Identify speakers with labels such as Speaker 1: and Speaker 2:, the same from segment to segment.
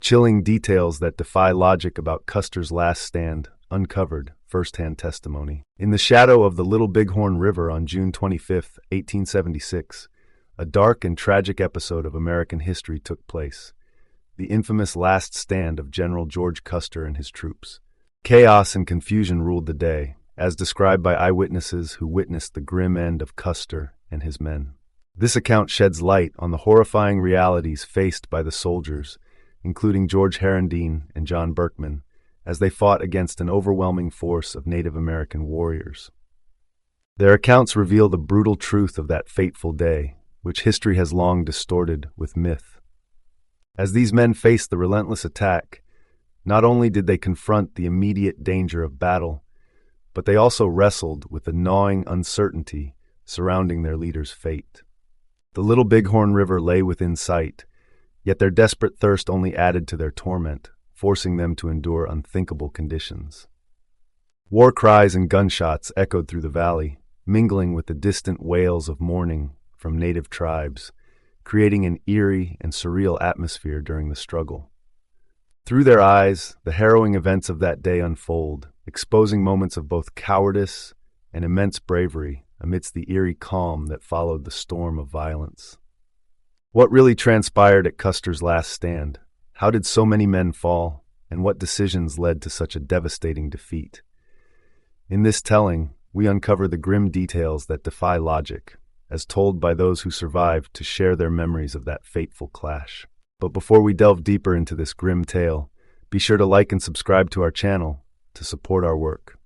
Speaker 1: Chilling details that defy logic about Custer's last stand, uncovered, first-hand testimony. In the shadow of the Little Bighorn River on June 25, 1876, a dark and tragic episode of American history took place. The infamous last stand of General George Custer and his troops. Chaos and confusion ruled the day, as described by eyewitnesses who witnessed the grim end of Custer and his men. This account sheds light on the horrifying realities faced by the soldiers, including George Herondine and John Berkman, as they fought against an overwhelming force of Native American warriors. Their accounts reveal the brutal truth of that fateful day, which history has long distorted with myth. As these men faced the relentless attack, not only did they confront the immediate danger of battle, but they also wrestled with the gnawing uncertainty surrounding their leader's fate. The Little Bighorn River lay within sight, yet their desperate thirst only added to their torment, forcing them to endure unthinkable conditions. War cries and gunshots echoed through the valley, mingling with the distant wails of mourning from native tribes, creating an eerie and surreal atmosphere during the struggle. Through their eyes, the harrowing events of that day unfold, exposing moments of both cowardice and immense bravery amidst the eerie calm that followed the storm of violence. What really transpired at Custer's last stand? How did so many men fall, and what decisions led to such a devastating defeat? In this telling, we uncover the grim details that defy logic, as told by those who survived to share their memories of that fateful clash. But before we delve deeper into this grim tale, be sure to like and subscribe to our channel to support our work.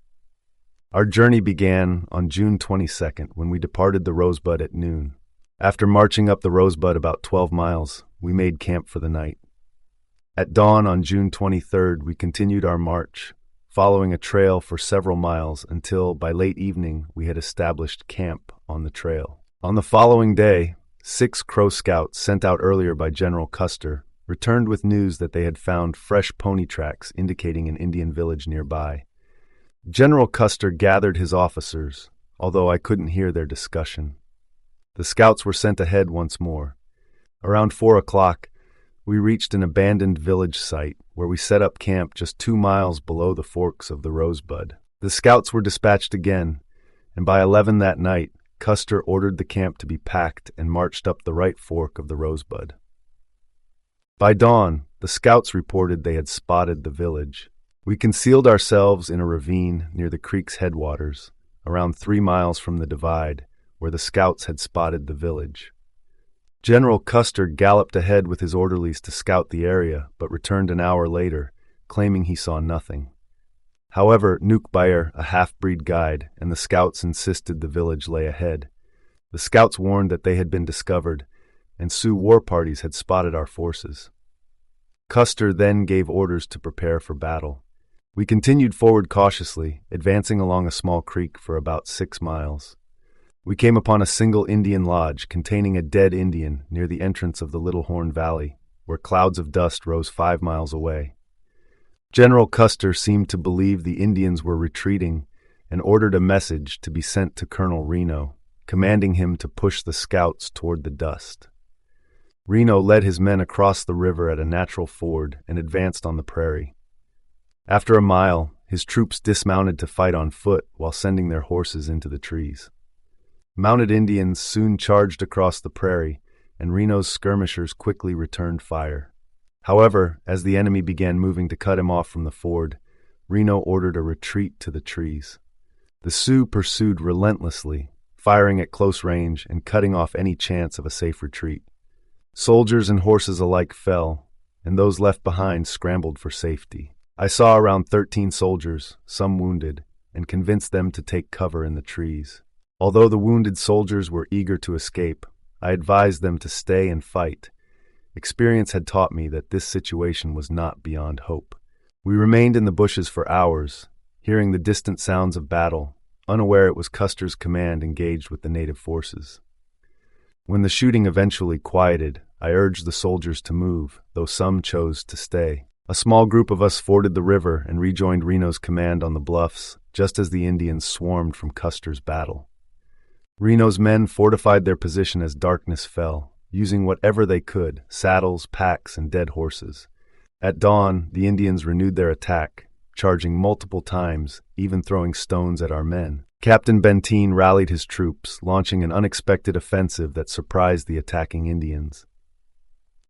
Speaker 1: Our journey began on June 22nd when we departed the Rosebud at noon. After marching up the Rosebud about 12 miles, we made camp for the night. At dawn on June 23rd, we continued our march, following a trail for several miles until, by late evening, we had established camp on the trail. On the following day, 6 Crow Scouts sent out earlier by General Custer returned with news that they had found fresh pony tracks indicating an Indian village nearby. General Custer gathered his officers, although I couldn't hear their discussion. The scouts were sent ahead once more. Around 4 o'clock, we reached an abandoned village site where we set up camp just 2 miles below the forks of the Rosebud. The scouts were dispatched again, and by 11 that night, Custer ordered the camp to be packed and marched up the right fork of the Rosebud. By dawn, the scouts reported they had spotted the village. We concealed ourselves in a ravine near the creek's headwaters, around 3 miles from the divide, where the scouts had spotted the village. General Custer galloped ahead with his orderlies to scout the area, but returned an hour later, claiming he saw nothing. However, Nuke Bayer, a half-breed guide, and the scouts insisted the village lay ahead. The scouts warned that they had been discovered, and Sioux war parties had spotted our forces. Custer then gave orders to prepare for battle. We continued forward cautiously, advancing along a small creek for about 6 miles. We came upon a single Indian lodge containing a dead Indian near the entrance of the Little Horn Valley, where clouds of dust rose 5 miles away. General Custer seemed to believe the Indians were retreating and ordered a message to be sent to Colonel Reno, commanding him to push the scouts toward the dust. Reno led his men across the river at a natural ford and advanced on the prairie. After a mile, his troops dismounted to fight on foot while sending their horses into the trees. Mounted Indians soon charged across the prairie, and Reno's skirmishers quickly returned fire. However, as the enemy began moving to cut him off from the ford, Reno ordered a retreat to the trees. The Sioux pursued relentlessly, firing at close range and cutting off any chance of a safe retreat. Soldiers and horses alike fell, and those left behind scrambled for safety. I saw around 13 soldiers, some wounded, and convinced them to take cover in the trees. Although the wounded soldiers were eager to escape, I advised them to stay and fight. Experience had taught me that this situation was not beyond hope. We remained in the bushes for hours, hearing the distant sounds of battle, unaware it was Custer's command engaged with the native forces. When the shooting eventually quieted, I urged the soldiers to move, though some chose to stay. A small group of us forded the river and rejoined Reno's command on the bluffs, just as the Indians swarmed from Custer's battle. Reno's men fortified their position as darkness fell, using whatever they could, saddles, packs, and dead horses. At dawn, the Indians renewed their attack, charging multiple times, even throwing stones at our men. Captain Benteen rallied his troops, launching an unexpected offensive that surprised the attacking Indians.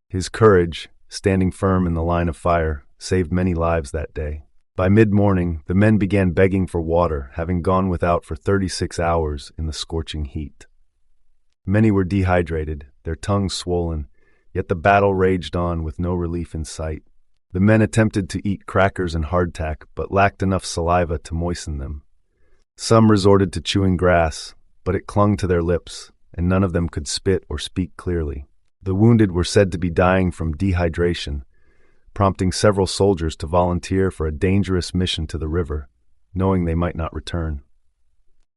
Speaker 1: His courage, standing firm in the line of fire, saved many lives that day. By mid-morning, the men began begging for water, having gone without for 36 hours in the scorching heat. Many were dehydrated, their tongues swollen, yet the battle raged on with no relief in sight. The men attempted to eat crackers and hardtack, but lacked enough saliva to moisten them. Some resorted to chewing grass, but it clung to their lips, and none of them could spit or speak clearly. The wounded were said to be dying from dehydration, prompting several soldiers to volunteer for a dangerous mission to the river, knowing they might not return.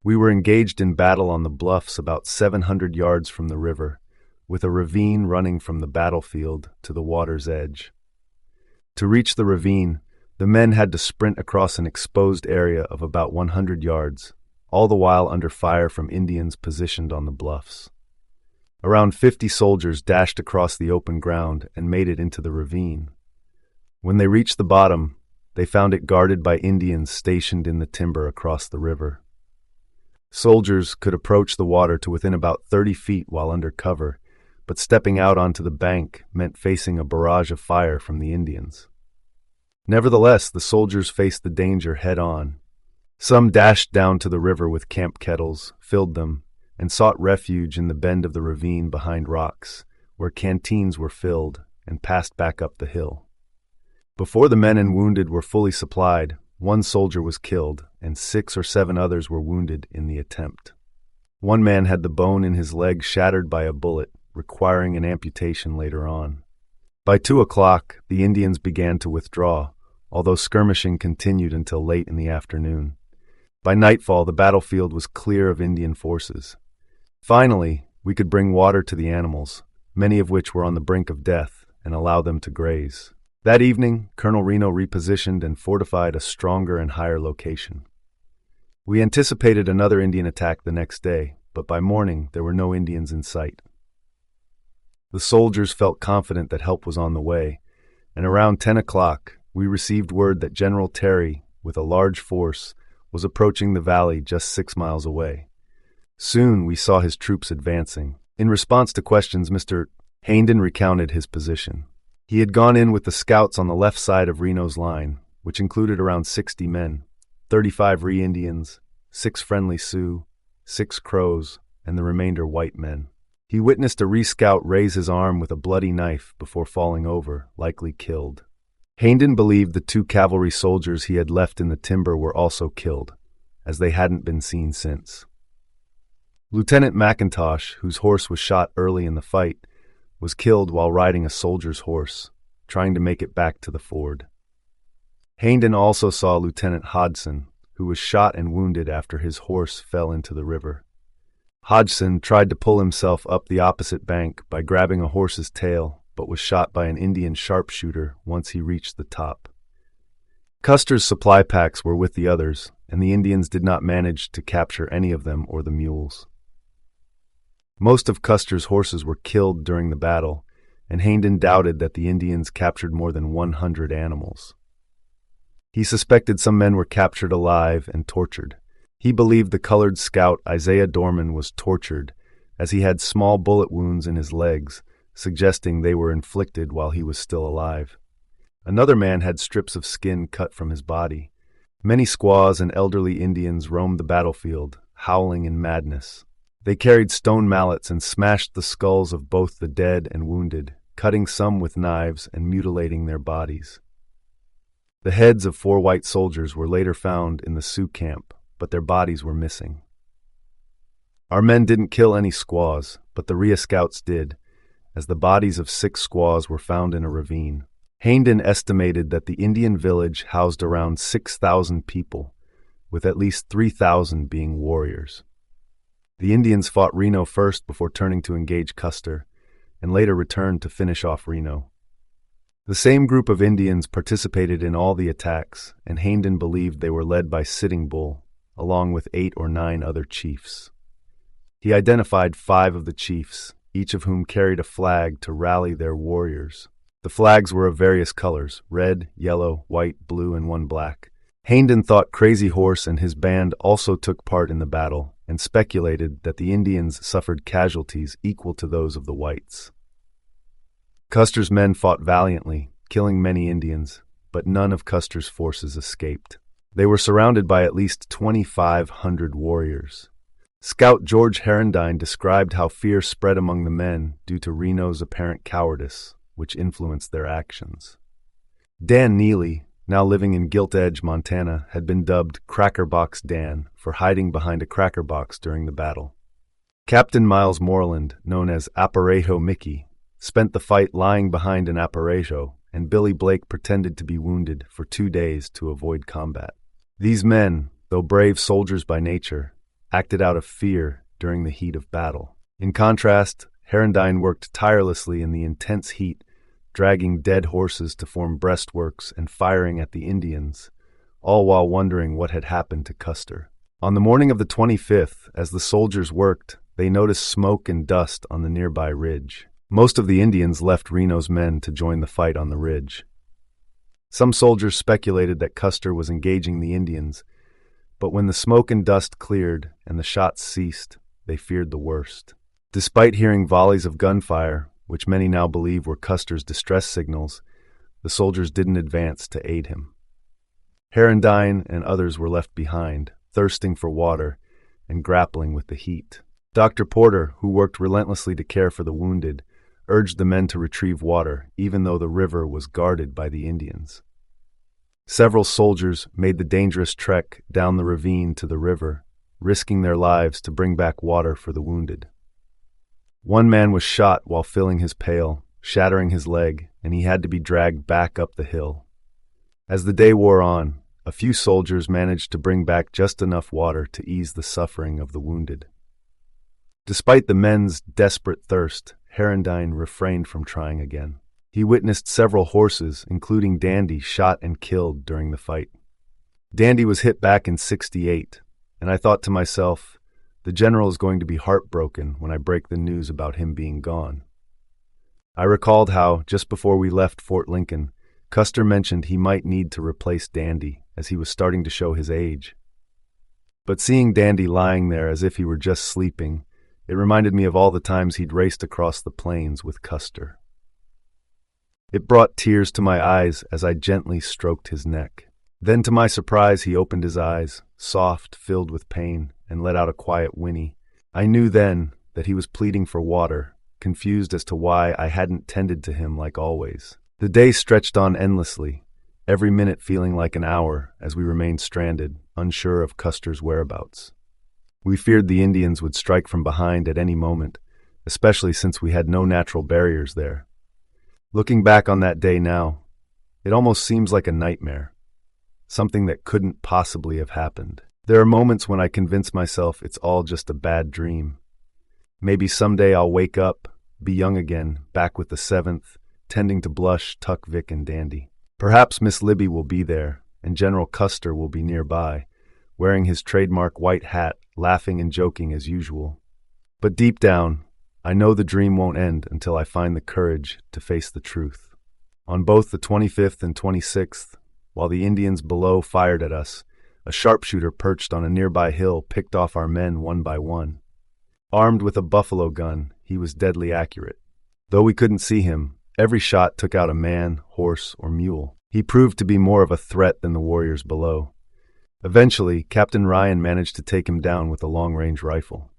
Speaker 1: We were engaged in battle on the bluffs about 700 yards from the river, with a ravine running from the battlefield to the water's edge. To reach the ravine, the men had to sprint across an exposed area of about 100 yards, all the while under fire from Indians positioned on the bluffs. Around 50 soldiers dashed across the open ground and made it into the ravine. When they reached the bottom, they found it guarded by Indians stationed in the timber across the river. Soldiers could approach the water to within about 30 feet while under cover, but stepping out onto the bank meant facing a barrage of fire from the Indians. Nevertheless, the soldiers faced the danger head-on. Some dashed down to the river with camp kettles, filled them, and sought refuge in the bend of the ravine behind rocks, where canteens were filled and passed back up the hill. Before the men and wounded were fully supplied, one soldier was killed, and 6 or 7 others were wounded in the attempt. One man had the bone in his leg shattered by a bullet, requiring an amputation later on. By 2 o'clock, the Indians began to withdraw, although skirmishing continued until late in the afternoon. By nightfall, the battlefield was clear of Indian forces. Finally, we could bring water to the animals, many of which were on the brink of death, and allow them to graze. That evening, Colonel Reno repositioned and fortified a stronger and higher location. We anticipated another Indian attack the next day, but by morning there were no Indians in sight. The soldiers felt confident that help was on the way, and around 10 o'clock, we received word that General Terry, with a large force, was approaching the valley just 6 miles away. Soon we saw his troops advancing. In response to questions, Mr. Herondine recounted his position. He had gone in with the scouts on the left side of Reno's line, which included around 60 men, 35 Re-Indians, 6 friendly Sioux, 6 Crows, and the remainder white men. He witnessed a Re-Scout raise his arm with a bloody knife before falling over, likely killed. Herondine believed the 2 cavalry soldiers he had left in the timber were also killed, as they hadn't been seen since. Lieutenant McIntosh, whose horse was shot early in the fight, was killed while riding a soldier's horse, trying to make it back to the ford. Herondine also saw Lieutenant Hodgson, who was shot and wounded after his horse fell into the river. Hodgson tried to pull himself up the opposite bank by grabbing a horse's tail, but was shot by an Indian sharpshooter once he reached the top. Custer's supply packs were with the others, and the Indians did not manage to capture any of them or the mules. Most of Custer's horses were killed during the battle, and Herondine doubted that the Indians captured more than 100 animals. He suspected some men were captured alive and tortured. He believed the colored scout Isaiah Dorman was tortured, as he had small bullet wounds in his legs, suggesting they were inflicted while he was still alive. Another man had strips of skin cut from his body. Many squaws and elderly Indians roamed the battlefield, howling in madness. They carried stone mallets and smashed the skulls of both the dead and wounded, cutting some with knives and mutilating their bodies. The heads of 4 white soldiers were later found in the Sioux camp, but their bodies were missing. Our men didn't kill any squaws, but the Rhea scouts did, as the bodies of 6 squaws were found in a ravine. Herondine estimated that the Indian village housed around 6,000 people, with at least 3,000 being warriors. The Indians fought Reno first before turning to engage Custer, and later returned to finish off Reno. The same group of Indians participated in all the attacks, and Herondine believed they were led by Sitting Bull, along with 8 or 9 other chiefs. He identified 5 of the chiefs, each of whom carried a flag to rally their warriors. The flags were of various colors: red, yellow, white, blue, and one black. Herondine thought Crazy Horse and his band also took part in the battle and speculated that the Indians suffered casualties equal to those of the whites. Custer's men fought valiantly, killing many Indians, but none of Custer's forces escaped. They were surrounded by at least 2,500 warriors. Scout George Herondine described how fear spread among the men due to Reno's apparent cowardice, which influenced their actions. Dan Neely, now living in Gilt Edge, Montana, had been dubbed Cracker Box Dan for hiding behind a cracker box during the battle. Captain Miles Moreland, known as Apparejo Mickey, spent the fight lying behind an apparejo, and Billy Blake pretended to be wounded for 2 days to avoid combat. These men, though brave soldiers by nature, acted out of fear during the heat of battle. In contrast, Herondine worked tirelessly in the intense heat, dragging dead horses to form breastworks and firing at the Indians, all while wondering what had happened to Custer. On the morning of the 25th, as the soldiers worked, they noticed smoke and dust on the nearby ridge. Most of the Indians left Reno's men to join the fight on the ridge. Some soldiers speculated that Custer was engaging the Indians, but when the smoke and dust cleared and the shots ceased, they feared the worst. Despite hearing volleys of gunfire, which many now believe were Custer's distress signals, the soldiers didn't advance to aid him. Herondine and others were left behind, thirsting for water and grappling with the heat. Dr. Porter, who worked relentlessly to care for the wounded, urged the men to retrieve water, even though the river was guarded by the Indians. Several soldiers made the dangerous trek down the ravine to the river, risking their lives to bring back water for the wounded. One man was shot while filling his pail, shattering his leg, and he had to be dragged back up the hill. As the day wore on, a few soldiers managed to bring back just enough water to ease the suffering of the wounded. Despite the men's desperate thirst, Herondine refrained from trying again. He witnessed several horses, including Dandy, shot and killed during the fight. Dandy was hit back in '68, and I thought to myself, the general is going to be heartbroken when I break the news about him being gone. I recalled how, just before we left Fort Lincoln, Custer mentioned he might need to replace Dandy, as he was starting to show his age. But seeing Dandy lying there as if he were just sleeping, it reminded me of all the times he'd raced across the plains with Custer. It brought tears to my eyes as I gently stroked his neck. Then, to my surprise, he opened his eyes, soft, filled with pain, and let out a quiet whinny. I knew then that he was pleading for water, confused as to why I hadn't tended to him like always. The day stretched on endlessly, every minute feeling like an hour as we remained stranded, unsure of Custer's whereabouts. We feared the Indians would strike from behind at any moment, especially since we had no natural barriers there. Looking back on that day now, it almost seems like a nightmare, something that couldn't possibly have happened. There are moments when I convince myself it's all just a bad dream. Maybe someday I'll wake up, be young again, back with the 7th, tending to Blush, Tuck, Vic, and Dandy. Perhaps Miss Libby will be there, and General Custer will be nearby, wearing his trademark white hat, laughing and joking as usual. But deep down, I know the dream won't end until I find the courage to face the truth. On both the 25th and 26th, while the Indians below fired at us, a sharpshooter perched on a nearby hill picked off our men one by one. Armed with a buffalo gun, he was deadly accurate. Though we couldn't see him, every shot took out a man, horse, or mule. He proved to be more of a threat than the warriors below. Eventually, Captain Ryan managed to take him down with a long-range rifle.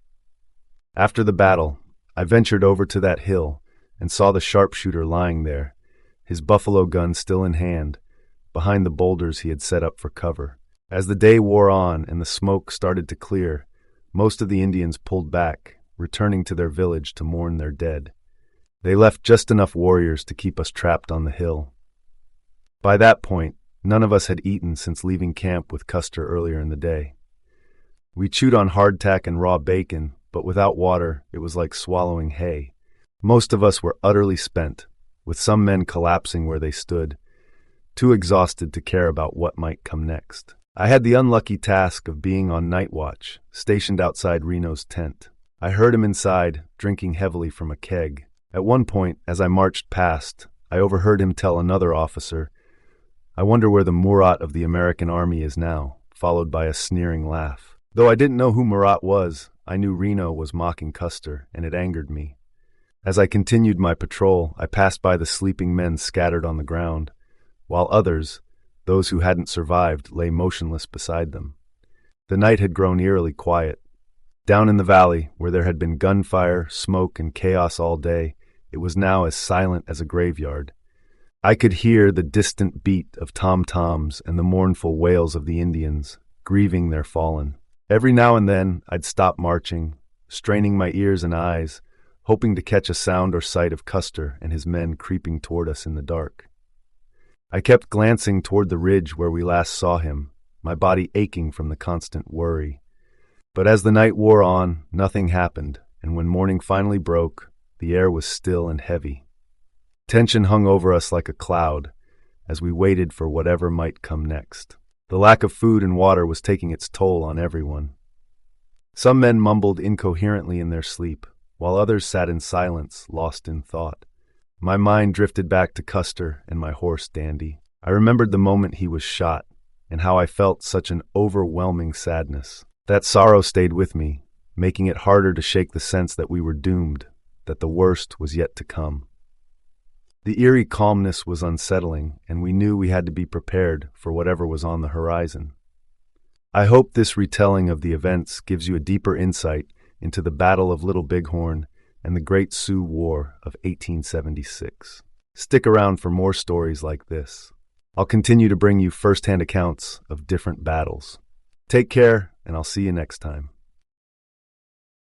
Speaker 1: After the battle, I ventured over to that hill and saw the sharpshooter lying there, his buffalo gun still in hand, behind the boulders he had set up for cover. As the day wore on and the smoke started to clear, most of the Indians pulled back, returning to their village to mourn their dead. They left just enough warriors to keep us trapped on the hill. By that point, none of us had eaten since leaving camp with Custer earlier in the day. We chewed on hardtack and raw bacon, but without water, it was like swallowing hay. Most of us were utterly spent, with some men collapsing where they stood, too exhausted to care about what might come next. I had the unlucky task of being on night watch, stationed outside Reno's tent. I heard him inside, drinking heavily from a keg. At one point, as I marched past, I overheard him tell another officer, "I wonder where the Murat of the American army is now," followed by a sneering laugh. Though I didn't know who Murat was, I knew Reno was mocking Custer, and it angered me. As I continued my patrol, I passed by the sleeping men scattered on the ground, while others, those who hadn't survived, lay motionless beside them. The night had grown eerily quiet. Down in the valley, where there had been gunfire, smoke, and chaos all day, it was now as silent as a graveyard. I could hear the distant beat of tom-toms and the mournful wails of the Indians, grieving their fallen. Every now and then, I'd stop marching, straining my ears and eyes, hoping to catch a sound or sight of Custer and his men creeping toward us in the dark. I kept glancing toward the ridge where we last saw him, my body aching from the constant worry. But as the night wore on, nothing happened, and when morning finally broke, the air was still and heavy. Tension hung over us like a cloud, as we waited for whatever might come next. The lack of food and water was taking its toll on everyone. Some men mumbled incoherently in their sleep, while others sat in silence, lost in thought. My mind drifted back to Custer and my horse Dandy. I remembered the moment he was shot, and how I felt such an overwhelming sadness. That sorrow stayed with me, making it harder to shake the sense that we were doomed, that the worst was yet to come. The eerie calmness was unsettling, and we knew we had to be prepared for whatever was on the horizon. I hope this retelling of the events gives you a deeper insight into the Battle of Little Bighorn and the Great Sioux War of 1876. Stick around for more stories like this. I'll continue to bring you first-hand accounts of different battles. Take care, and I'll see you next time.